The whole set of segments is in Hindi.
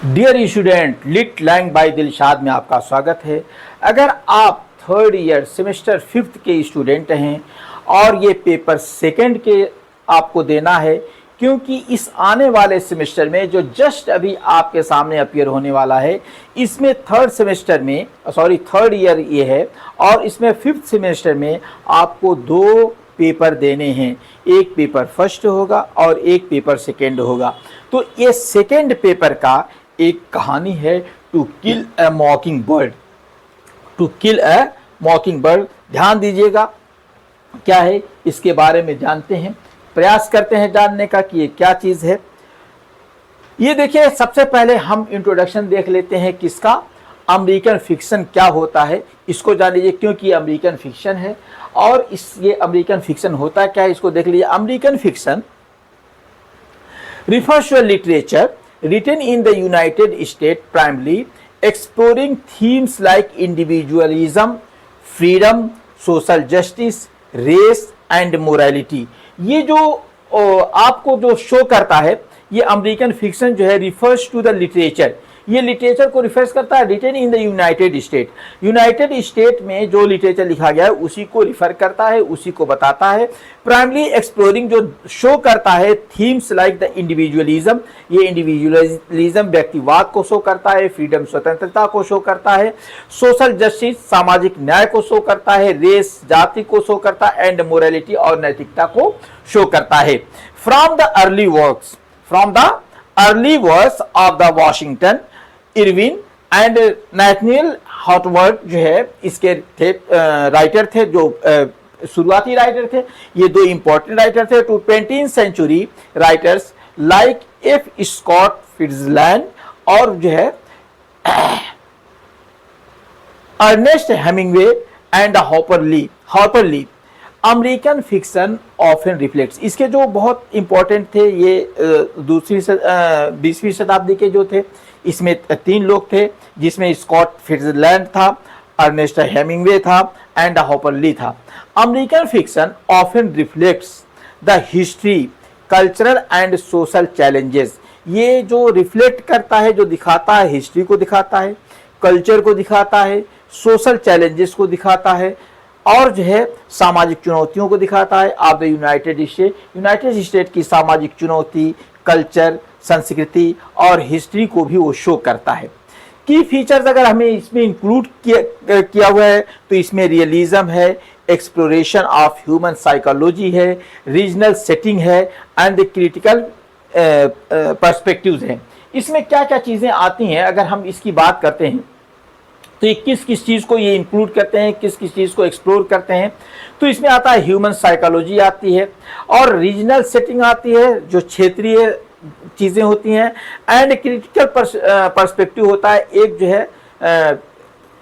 Dear student, lit lang by Dilshad में आपका स्वागत है। अगर आप थर्ड ईयर सेमेस्टर फिफ्थ के स्टूडेंट हैं और ये पेपर सेकंड के आपको देना है, क्योंकि इस आने वाले सेमेस्टर में जो जस्ट अभी आपके सामने अपीयर होने वाला है, इसमें थर्ड ईयर ये है और इसमें फिफ्थ सेमेस्टर में आपको दो पेपर देने हैं। एक पेपर फर्स्ट होगा और एक पेपर सेकंड होगा। तो ये सेकंड पेपर का एक कहानी है, to kill a mockingbird. To kill a mockingbird, ध्यान दीजिएगा क्या है इसके बारे में जानते हैं, प्रयास करते हैं जानने का कि ये क्या चीज़ है। ये देखिए, सबसे पहले हम इंट्रोडक्शन देख लेते हैं किसका, अमेरिकन फिक्शन क्या होता है इसको जान लीजिए, क्योंकि ये अमेरिकन फिक्शन है। और ये अमेरिकन फिक्शन होता क्या है इसको देख लीजिए। American fiction refers to a literature written in the United States, primarily exploring themes like individualism, freedom, social justice, race and morality। ये जो आपको जो शो करता है, ये अमेरिकन फिक्शन जो है रिफर्स टू द लिटरेचर, ये लिटरेचर को रिफर्स करता है written in the United State. United State में जो लिटरेचर लिखा गया है उसी को रिफर करता है, उसी को बताता है। प्राइमरी एक्सप्लोरिंग जो शो करता है थीम्स लाइक द इंडिविजुअलिज्म, ये इंडिविजुअलिज्म व्यक्तिवाद को शो करता है, फ्रीडम स्वतंत्रता को शो करता है, सोशल जस्टिस सामाजिक न्याय को शो करता है, रेस जाति को शो करता है, एंड मोरालिटी और नैतिकता को शो करता है। From the early works of the Washington Irving and Nathaniel Hawthorne जो है इसके थे राइटर थे, जो शुरुआती राइटर थे। ये दो इंपॉर्टेंट राइटर थे to 20th century writers like F Scott Fitzgerald और जो है Ernest Hemingway and Harper Lee. American fiction often reflects, इसके जो बहुत इंपॉर्टेंट थे ये 20वीं शताब्दी के जो थे, इसमें तीन लोग थे जिसमें स्कॉट फिट्जलैंड था, अर्नेस्ट हेमिंगवे था एंड हॉपर ली था। American fiction often reflects the history, cultural and social challenges. ये जो रिफ्लेक्ट करता है, जो दिखाता है, हिस्ट्री को दिखाता है, कल्चर को दिखाता है, सोशल चैलेंजेस को दिखाता है और जो है सामाजिक चुनौतियों को दिखाता है। आप द यूनाइटेड स्टेट की सामाजिक चुनौती, कल्चर, संस्कृति और हिस्ट्री को भी वो शो करता है। की फीचर्स अगर हमें इसमें इंक्लूड किया हुआ है तो इसमें रियलिज्म है, एक्सप्लोरेशन ऑफ ह्यूमन साइकोलॉजी है, रीजनल सेटिंग है एंड क्रिटिकल पर्सपेक्टिव्स हैं। इसमें क्या क्या चीज़ें आती हैं अगर हम इसकी बात करते हैं तो ये किस किस चीज़ को ये इंक्लूड करते हैं, किस किस चीज़ को एक्सप्लोर करते हैं। तो इसमें आता है ह्यूमन साइकोलॉजी आती है और रीजनल सेटिंग आती है, जो क्षेत्रीय चीज़ें होती हैं, एंड क्रिटिकल पर्सपेक्टिव होता है। एक जो है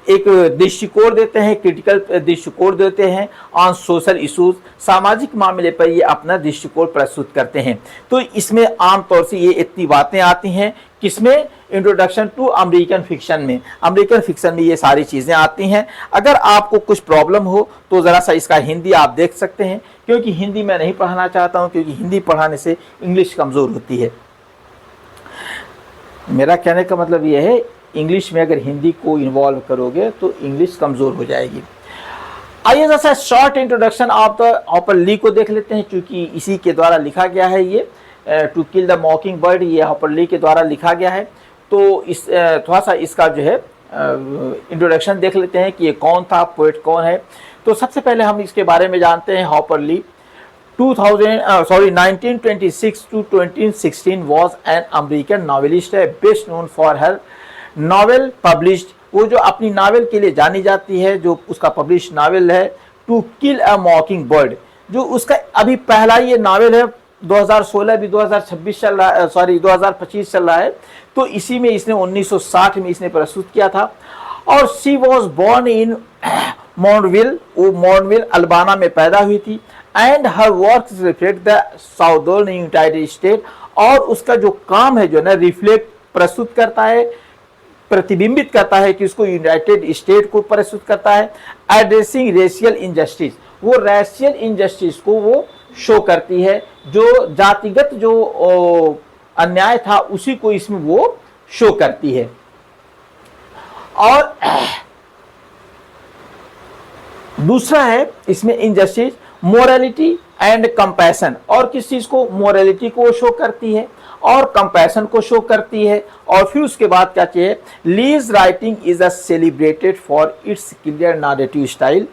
एक दृष्टिकोण देते हैं, क्रिटिकल दृष्टिकोण देते हैं ऑन सोशल इशूज, सामाजिक मामले पर ये अपना दृष्टिकोण प्रस्तुत करते हैं। तो इसमें आमतौर से ये इतनी बातें आती हैं, किसमें, इंट्रोडक्शन टू अमेरिकन फिक्शन में। अमेरिकन फिक्शन में ये सारी चीज़ें आती हैं। अगर आपको कुछ प्रॉब्लम हो तो ज़रा सा इसका हिंदी आप देख सकते हैं, क्योंकि हिंदी मैं नहीं पढ़ाना चाहता हूँ, क्योंकि हिंदी पढ़ाने से इंग्लिश कमज़ोर होती है। मेरा कहने का मतलब ये है, इंग्लिश में अगर हिंदी को इन्वॉल्व करोगे तो इंग्लिश कमज़ोर हो जाएगी। आइए जैसा short introduction of the Harper Lee को देख लेते हैं, क्योंकि इसी के द्वारा लिखा गया है ये to kill the mockingbird, ये हॉपर ली के द्वारा लिखा गया है। तो इस थोड़ा सा इसका जो है इंट्रोडक्शन देख लेते हैं कि ये कौन था, पोएट कौन है। तो सबसे पहले हम इसके बारे में जानते हैं। Harper Lee 1926 to 2016 was an American novelist, best known for her novel published, वो जो अपनी नावल के लिए जानी जाती है, जो उसका पब्लिश नावल है to kill a mockingbird, जो उसका अभी पहला ये नावल है। 2016 भी 2026 चल रहा है, 2025 चल रहा है। तो इसी में इसने 1960 में इसने प्रस्तुत किया था। और शी वॉज बॉर्न इन मॉन्टविल, वो मॉन्टविल अल्बाना में पैदा हुई थी। And her work reflect the southern United state, और उसका जो काम है जो ना रिफ्लेक्ट प्रस्तुत करता है, प्रतिबिंबित करता है कि उसको यूनाइटेड स्टेट को प्रस्तुत करता है। एड्रेसिंग रेशियल इनजस्टिस, वो रेशियल इनजस्टिस को वो शो करती है, जो जातिगत जो अन्याय था उसी को इसमें वो शो करती है। और दूसरा है इसमें इनजस्टिस, मोरालिटी एंड कंपैशन। और किस चीज को, मोरालिटी को शो करती है और कंपैशन को शो करती है। और फिर उसके बाद क्या चाहिए, Lee's writing is a celebrated for its clear narrative style,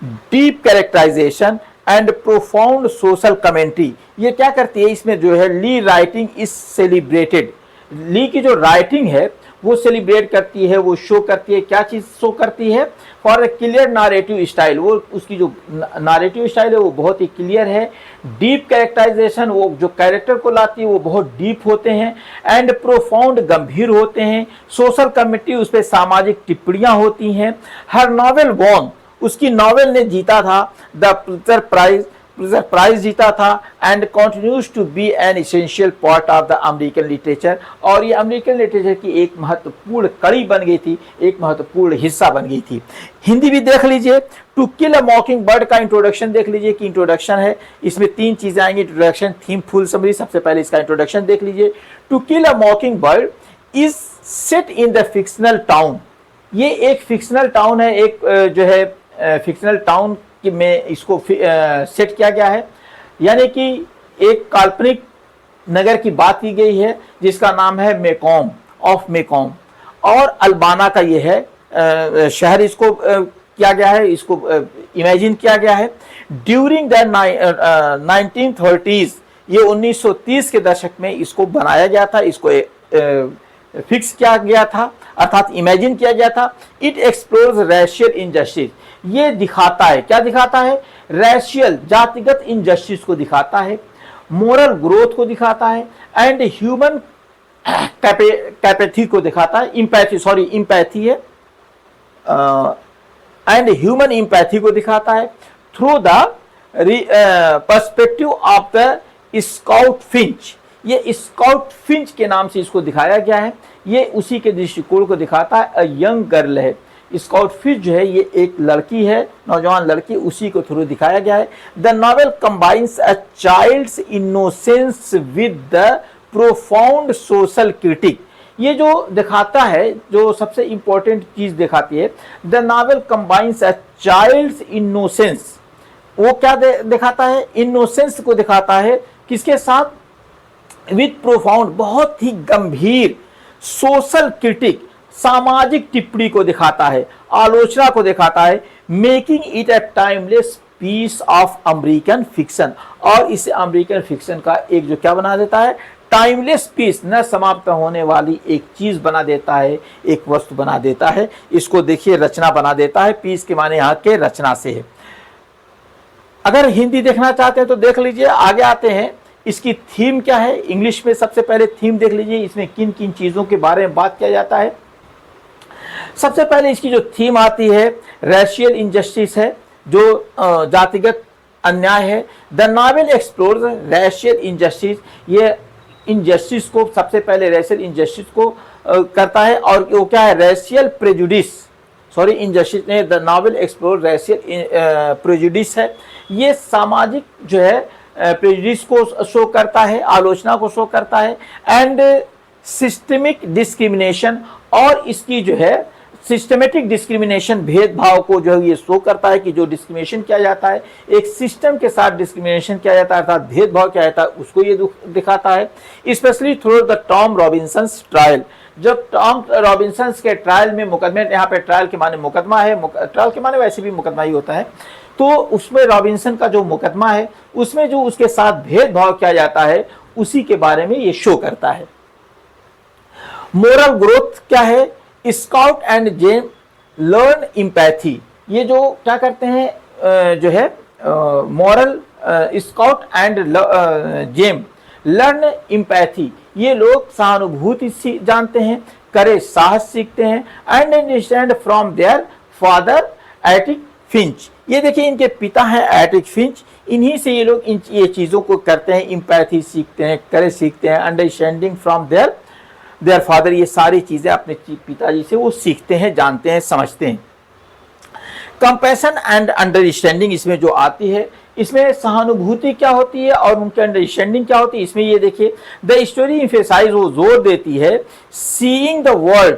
deep characterisation and profound social commentary. ये क्या करती है, इसमें जो है Lee writing is celebrated, Lee की जो राइटिंग है वो सेलिब्रेट करती है, वो शो करती है, क्या चीज शो करती है, for a clear narrative style, वो उसकी जो नारेटिव स्टाइल है वो बहुत ही क्लियर है। डीप कैरेक्टराइजेशन, वो जो कैरेक्टर को लाती है वो बहुत डीप होते हैं। एंड प्रोफाउंड, गंभीर होते हैं। सोशल कमेंट्री, उस पर सामाजिक टिप्पणियां होती हैं। हर नॉवेल वॉन, उसकी नॉवेल ने जीता था द प्रिज़र प्राइज जीता था। And continues to be an essential part of the American literature, और ये अमेरिकन लिटरेचर की एक महत्वपूर्ण कड़ी बन गई थी, एक महत्वपूर्ण हिस्सा बन गई थी। हिंदी भी देख लीजिए, to kill a mockingbird का इंट्रोडक्शन देख लीजिए कि इंट्रोडक्शन है, इसमें 3 चीजें आएंगी, इंट्रोडक्शन, थीम, फुल समरी। सबसे पहले इसका इंट्रोडक्शन देख लीजिए। To kill a mockingbird is set in the fictional town, ये एक फिक्शनल टाउन है, एक जो है फिक्शनल टाउन में इसको सेट किया गया है, यानी कि एक काल्पनिक नगर की बात की गई है जिसका नाम है मेकॉम, ऑफ मेकॉम, और अल्बाना का ये है शहर, इसको किया गया है, इसको इमेजिन किया गया है। ड्यूरिंग द 1930s, ये 1930 के दशक में इसको बनाया गया था, इसको फिक्स किया गया था, अर्थात इमेजिन किया गया था। इट एक्सप्लोर्स रेशियल इनजस्टिस, ये दिखाता है, क्या दिखाता है, रेशियल, जातिगत इनजस्टिस को दिखाता है, मोरल ग्रोथ को दिखाता है, एंड ह्यूमन कैपेथी को दिखाता है, इम्पैथी है, एंड ह्यूमन इम्पैथी को दिखाता है through the perspective of the scout Finch. ये स्काउट फिंच के नाम से इसको दिखाया गया है, ये उसी के दृष्टिकोण को दिखाता है। अ यंग गर्ल है, स्काउट फिंच जो है ये एक लड़की है, नौजवान लड़की, उसी को थ्रू दिखाया गया है। The novel combines a child's innocence with the profound social critique, ये जो दिखाता है, जो सबसे इंपॉर्टेंट चीज दिखाती है, the novel combines a child's innocence, वो क्या दिखाता है, इनोसेंस को दिखाता है, किसके साथ, विद प्रोफाउंड, बहुत ही गंभीर, सोशल क्रिटिक, सामाजिक टिप्पणी को दिखाता है, आलोचना को दिखाता है। Making it a timeless piece of American fiction, और इसे अमेरिकन फिक्शन का एक जो क्या बना देता है, टाइमलेस पीस, न समाप्त होने वाली एक चीज बना देता है, एक वस्तु बना देता है। इसको देखिए, रचना बना देता है, पीस के माने यहाँ के रचना से है। अगर हिंदी देखना चाहते हैं तो देख लीजिए, आगे आते हैं, इसकी थीम क्या है। इंग्लिश में सबसे पहले थीम देख लीजिए, इसमें किन किन चीजों के बारे में बात किया जाता है। सबसे पहले इसकी जो थीम आती है, रेशियल इनजस्टिस है, जो जातिगत अन्याय है। The novel explores racial injustice, ये इनजस्टिस को, सबसे पहले रेशियल इनजस्टिस को करता है, और वो क्या है, रेशियल प्रेजुडिस, इनजस्टिस ने, the novel explore racial prejudice है, ये सामाजिक जो है प्रेजुडिस को शो करता है, आलोचना को शो करता है। एंड सिस्टमिक डिस्क्रिमिनेशन, और इसकी जो है सिस्टमेटिक डिस्क्रिमिनेशन, भेदभाव को जो है ये शो करता है कि जो डिस्क्रिमिनेशन किया जाता है, एक सिस्टम के साथ डिस्क्रिमिनेशन किया जाता है, अर्थात भेदभाव किया जाता है, उसको ये दिखाता है। Specially through the Tom Robinson's trial, जब टॉम रॉबिन्सन्स के ट्रायल में, मुकदमे, यहाँ पे ट्रायल के माने मुकदमा है, ट्रायल के माने वैसे भी मुकदमा ही होता है, तो उसमें रॉबिन्सन का जो मुकदमा है, उसमें जो उसके साथ भेदभाव किया जाता है, उसी के बारे में ये शो करता है। मोरल ग्रोथ क्या है, Scout and Jem learn empathy, ये जो क्या करते हैं, जो है moral, Scout and Jem learn empathy, ये लोग सहानुभूति जानते हैं, करेज, साहस सीखते हैं। And understand from their father Atticus Finch, ये देखिए इनके पिता हैं एटिक फिंच, इन्हीं से ये लोग ये चीज़ों को करते हैं, इम्पैथी सीखते हैं, करेज सीखते हैं, अंडरस्टैंडिंग फ्रॉम देयर फादर, ये सारी चीज़ें अपने पिताजी से वो सीखते हैं, जानते हैं, समझते हैं। कंपैशन एंड अंडरस्टैंडिंग इसमें जो आती है, इसमें सहानुभूति क्या होती है और उनकी अंडरस्टैंडिंग क्या होती है, इसमें ये देखिए द स्टोरी इम्फेसाइज, वो जोर देती है सीइंग द वर्ल्ड,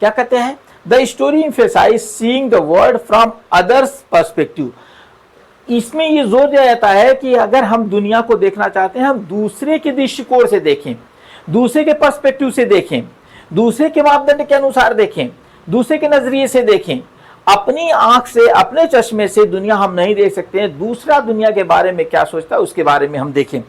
क्या कहते हैं, the story emphasise seeing the world from others perspective. इसमें ये जोर दिया जाता है कि अगर हम दुनिया को देखना चाहते हैं, हम दूसरे के दृष्टिकोण से देखें, दूसरे के पर्सपेक्टिव से देखें, दूसरे के मापदंड के अनुसार देखें, दूसरे के नजरिए से देखें। अपनी आंख से, अपने चश्मे से दुनिया हम नहीं देख सकते हैं, दूसरा दुनिया के बारे में क्या सोचता है उसके बारे में हम देखें।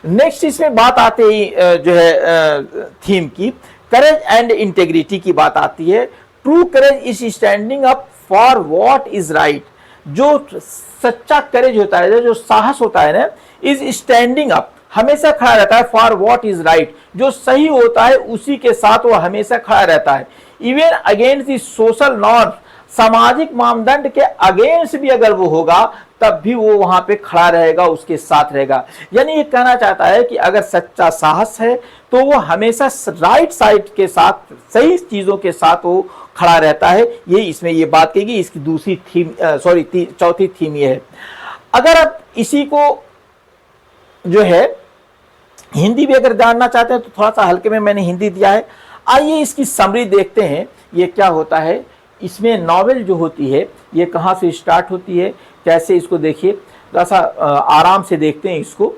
नेक्स्ट इसमें बात आते ही जो है थीम की, करेज एंड इंटेग्रिटी की बात आती है। True courage is standing up for what is right. जो सच्चा करेज होता है, जो साहस होता है ना, इज स्टैंडिंग अप, हमेशा खड़ा रहता है, फॉर व्हाट इज राइट, जो सही होता है उसी के साथ वो हमेशा खड़ा रहता है। Even against the social norm, सामाजिक मानदंड के अगेंस्ट भी अगर वो होगा तब भी वो वहां पे खड़ा रहेगा, उसके साथ रहेगा। यानी ये कहना चाहता है कि अगर सच्चा साहस है तो वो हमेशा राइट साइड के साथ, सही चीजों के साथ वो खड़ा रहता है। ये इसमें ये बात कहेगी। इसकी दूसरी थीम चौथी थीम ये है। अगर आप इसी को जो है हिंदी भी अगर जानना चाहते हैं तो थोड़ा सा हल्के में मैंने हिंदी दिया है। आइए इसकी समरी देखते हैं ये क्या होता है। इसमें नॉवेल जो होती है ये कहाँ से स्टार्ट होती है, कैसे, इसको देखिए, थोड़ा सा आराम से देखते हैं इसको।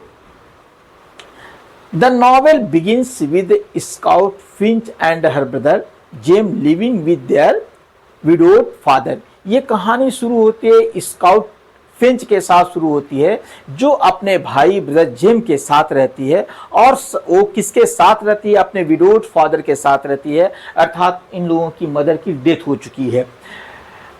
The novel begins with Scout Finch and her brother Jem living with their widowed father. ये कहानी शुरू होती है स्काउट फिंच के साथ शुरू होती है, जो अपने भाई ब्रदर जेम के साथ रहती है। और वो किसके साथ रहती है, अपने विडोड फादर के साथ रहती है, अर्थात इन लोगों की मदर की डेथ हो चुकी है।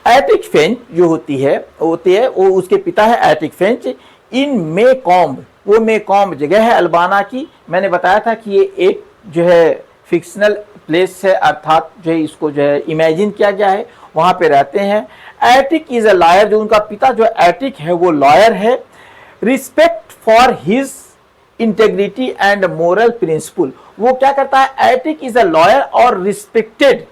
एटिक फिंच जो होती है वो उसके पिता है एटिक फिंच। इन मेकॉम्ब, वो मेकॉम्ब जगह है अल्बाना की। मैंने बताया था कि ये एक जो है फिक्शनल प्लेस है, अर्थात जो है इसको जो है इमेजिन किया गया है, वहां पे रहते हैं। एटिक इज अ लॉयर, जो उनका पिता जो एटिक है वो लॉयर है। Respect for his integrity and moral principle, वो क्या करता है, एटिक इज अ लॉयर और रिस्पेक्टेड,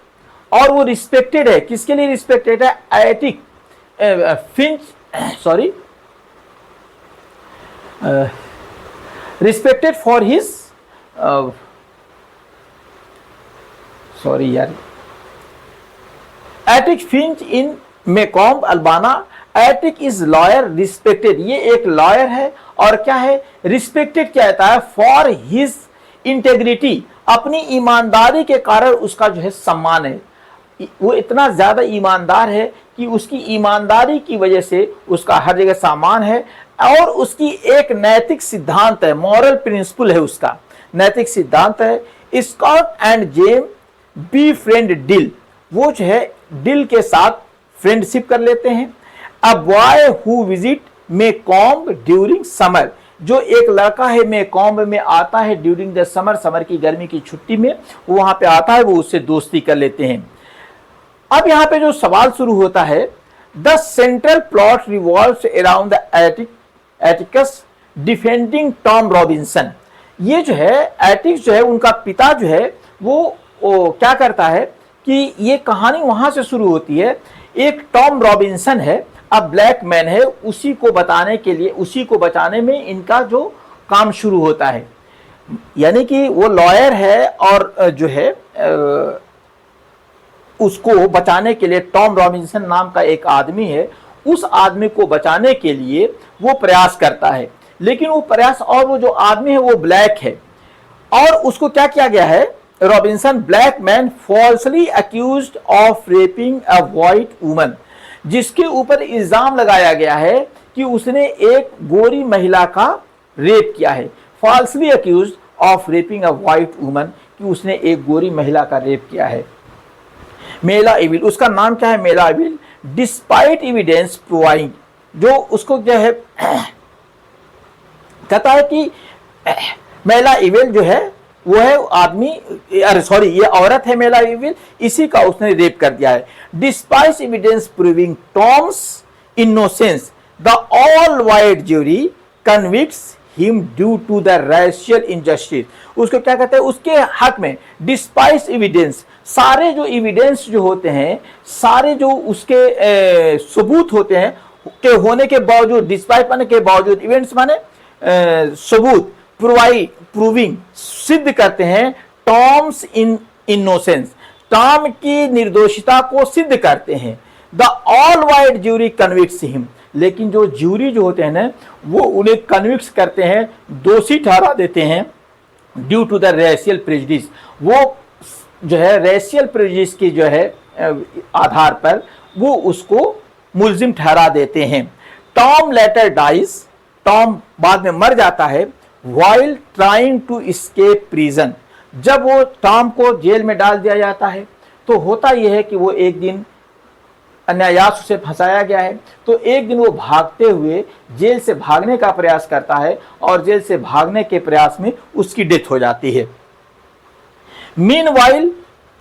और वो रिस्पेक्टेड है, किसके लिए रिस्पेक्टेड है, Atticus Finch, sorry, respected for his, sorry यार, Atticus Finch in Maycomb Alabama. Atticus is lawyer respected, ये एक लॉयर है और क्या है, रिस्पेक्टेड क्या होता है, फॉर हिज इंटेग्रिटी, अपनी ईमानदारी के कारण उसका जो है सम्मान है। वो इतना ज्यादा ईमानदार है कि उसकी ईमानदारी की वजह से उसका हर जगह सम्मान है। और उसकी एक नैतिक सिद्धांत है, मॉरल प्रिंसिपल है, उसका नैतिक सिद्धांत है। Scout and Jem befriend Dill, वो जो है डिल के साथ फ्रेंडशिप कर लेते हैं। A boy who visit Maycomb during summer, जो एक लड़का है मेकॉम्ब में आता है ड्यूरिंग द समर, समर की गर्मी की छुट्टी में वो वहां पे आता है, वो उससे दोस्ती कर लेते हैं। अब यहाँ पे जो सवाल शुरू होता है, the central plot revolves around the Atticus defending Tom Robinson. ये जो है एटिक्स जो है उनका पिता जो है वो क्या करता है कि ये कहानी वहां से शुरू होती है। एक टॉम रॉबिन्सन है, अब ब्लैक मैन है, उसी को बताने के लिए, उसी को बचाने में इनका जो काम शुरू होता है। यानी कि वो लॉयर है और जो है उसको बचाने के लिए टॉम रॉबिन्सन नाम का एक आदमी है, उस आदमी को बचाने के लिए वो प्रयास करता है। लेकिन वो प्रयास, और वो जो आदमी है वो ब्लैक है, और उसको क्या किया गया है, Robinson black man falsely accused of rapping a white woman, जिसके ऊपर इल्जाम लगाया गया है कि उसने एक गोरी महिला का रेप किया है। Falsely accused of rapping a white woman, कि उसने एक गोरी महिला का रेप किया है। मेला इविल, उसका नाम क्या है, मेला इविल, डिस्पाइट एविडेंस प्रोवाइड, जो उसको क्या है कहता है कि मेला इविल जो है वो है आदमी, अरे सॉरी ये औरत है मेला इविल, इसी का उसने रेप कर दिया है। Despite evidence proving Tom's innocence, the all white jury convicts him due to the racial injustice, उसको क्या कहते हैं, उसके हक में डिस्पाइट एविडेंस, सारे जो एविडेंस जो होते हैं, सारे जो उसके सबूत होते हैं, के होने के बावजूद, डिस्पाइट माने के बावजूद, इवेंट्स माने सबूत, प्रूविंग सिद्ध करते हैं, टॉम्स इन इनोसेंस टॉम की निर्दोषिता को सिद्ध करते हैं। The all wide jury convicts him, लेकिन जो ज्यूरी जो होते हैं ना वो उन्हें कन्विक्स करते हैं, दोषी ठहरा देते हैं due to the racial prejudice, वो जो है रेशियल प्रेजुडिस की जो है आधार पर वो उसको मुलजिम ठहरा देते हैं। टॉम लेटर डाइज, टॉम बाद में मर जाता है, while trying to escape prison, जब वो टॉम को जेल में डाल दिया जाता है तो होता यह है कि वो एक दिन अन्यायास उसे फंसाया गया है, तो एक दिन वो भागते हुए जेल से भागने का प्रयास करता है और जेल से भागने के प्रयास में उसकी डेथ हो जाती है। Meanwhile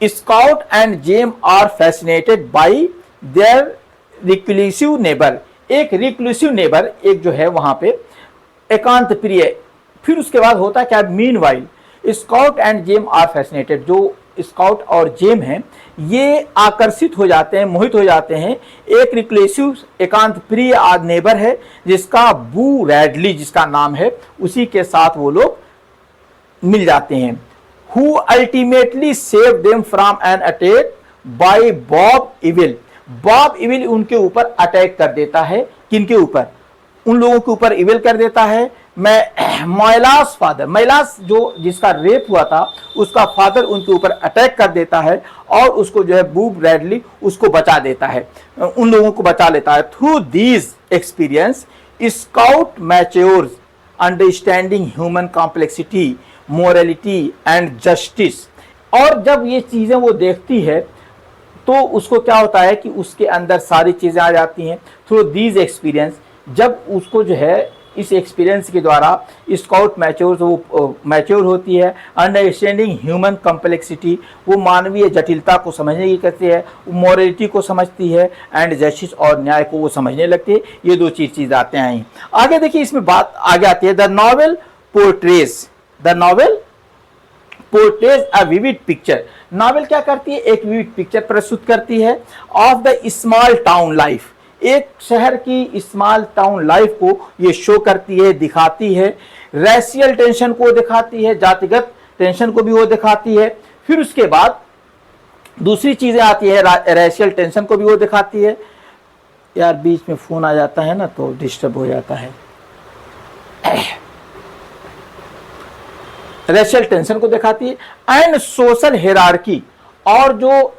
Scout and Jem are fascinated by their reclusive neighbour, एक रिक्लूसिव नेबर, एक जो है वहां पे एकांत प्रिय। फिर उसके बाद होता क्या, meanwhile Scout and Jem are fascinated, जो स्काउट और जेम हैं ये आकर्षित हो जाते हैं, मोहित हो जाते हैं, एक रिक्लेसिव एकांत प्रिय नेबर है जिसका बू रैडली जिसका नाम है, उसी के साथ वो लोग मिल जाते हैं। Who ultimately save them from an attack by Bob evil, Bob evil उनके ऊपर अटैक कर देता है, किनके ऊपर, उन लोगों के ऊपर इविल कर देता है। मैलास फादर, मैलास जो जिसका रेप हुआ था उसका फादर उनके ऊपर अटैक कर देता है और उसको जो है बूब रैडली उसको बचा देता है, उन लोगों को बचा लेता है। Through these experience scout matures understanding human complexity, morality and justice, और जब ये चीजें वो देखती है तो उसको क्या होता है कि उसके अंदर सारी चीजें आ जाती हैं। थ्रू दीज एक्सपीरियंस, जब उसको जो है इस एक्सपीरियंस के द्वारा स्काउट मैच्योर होती है, अंडरस्टैंडिंग ह्यूमन कॉम्प्लेक्सिटी, वो मानवीय जटिलता को समझने की करती है, मोरालिटी को समझती है, एंड जस्टिस और न्याय को वो समझने लगती है। ये दो चीज आते हैं। आगे देखिए इसमें बात आगे आती है, the novel portrays a vivid picture, novel क्या करती है, एक विविड पिक्चर प्रस्तुत करती है of the small town life, एक शहर की स्मॉल टाउन लाइफ को ये शो करती है, दिखाती है। रेशियल टेंशन को दिखाती है, जातिगत टेंशन को भी वो दिखाती है। फिर उसके बाद दूसरी चीजें आती है, रेशियल टेंशन को भी वो दिखाती है। यार बीच में फोन आ जाता है ना तो डिस्टर्ब हो जाता है। रेशियल टेंशन को दिखाती है एंड सोशल हिरार्की, और जो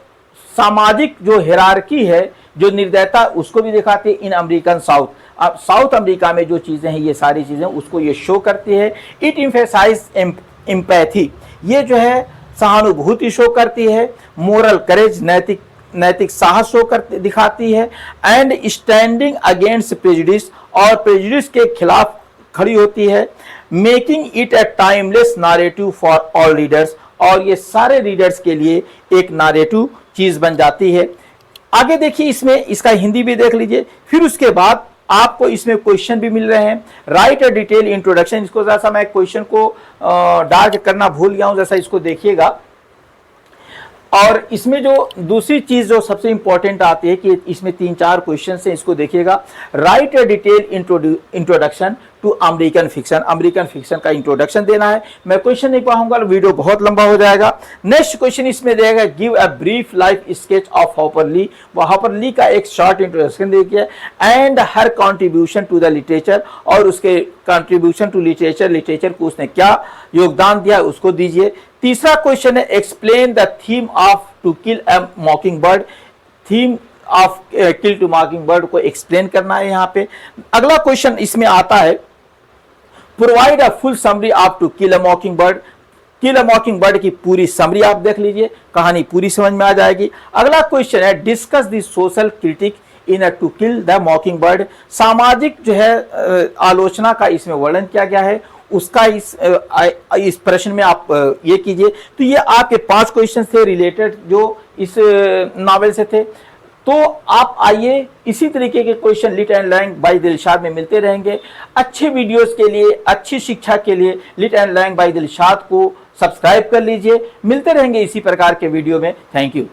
सामाजिक जो हिरार्की है, जो निर्दयता, उसको भी दिखाती है। इन अमेरिकन साउथ, अब साउथ अमेरिका में जो चीजें हैं ये सारी चीजें उसको ये शो करती है। इट एम्फेसाइज एम्पैथी, ये जो है सहानुभूति शो करती है। मोरल करेज, नैतिक साहस शो करती दिखाती है। एंड स्टैंडिंग अगेंस्ट प्रेजुडिस, और प्रेजुडिस के खिलाफ खड़ी होती है। Making it a timeless narrative for all readers, और ये सारे रीडर्स के लिए एक नैरेटिव चीज बन जाती है। आगे देखिए इसमें इसका हिंदी भी देख लीजिए। फिर उसके बाद आपको इसमें क्वेश्चन भी मिल रहे हैं। राइट अ डिटेल इंट्रोडक्शन, इसको जैसा मैं क्वेश्चन को डार्क करना भूल गया हूं, जैसा इसको देखिएगा। और इसमें जो दूसरी चीज जो सबसे इंपॉर्टेंट आती है कि इसमें 3-4 क्वेश्चन हैं, इसको देखिएगा। Write a detail introduction to American fiction, American fiction का इंट्रोडक्शन देना है। मैं क्वेश्चन नहीं पढ़ाऊंगा, वीडियो बहुत लंबा हो जाएगा। नेक्स्ट क्वेश्चन इसमें देगा, give a brief life sketch of Harper Lee, वो हार्पर ली का एक शॉर्ट इंट्रोडक्शन देखिए। And her contribution to the literature, और उसके कॉन्ट्रीब्यूशन टू लिटरेचर को उसने क्या योगदान दिया उसको दीजिए। तीसरा क्वेश्चन है, explain the theme of to kill a mockingbird, theme of kill to mockingbird को एक्सप्लेन करना है यहाँ पे। अगला क्वेश्चन इसमें आता है, provide a full summary of to kill a mockingbird, kill a mockingbird की पूरी समरी आप देख लीजिए, कहानी पूरी समझ में आ जाएगी। अगला क्वेश्चन है, discuss the social critique in a to kill the mockingbird, सामाजिक जो है आलोचना का इसमें वर्णन किया गया है, उसका इस प्रश्न में आप ये कीजिए। तो ये आपके 5 क्वेश्चन थे रिलेटेड जो इस नॉवेल से थे। तो आप आइए, इसी तरीके के question lit and learn by Dilshad में मिलते रहेंगे। अच्छे वीडियोस के लिए, अच्छी शिक्षा के लिए lit and learn by Dilshad को सब्सक्राइब कर लीजिए। मिलते रहेंगे इसी प्रकार के वीडियो में। Thank you.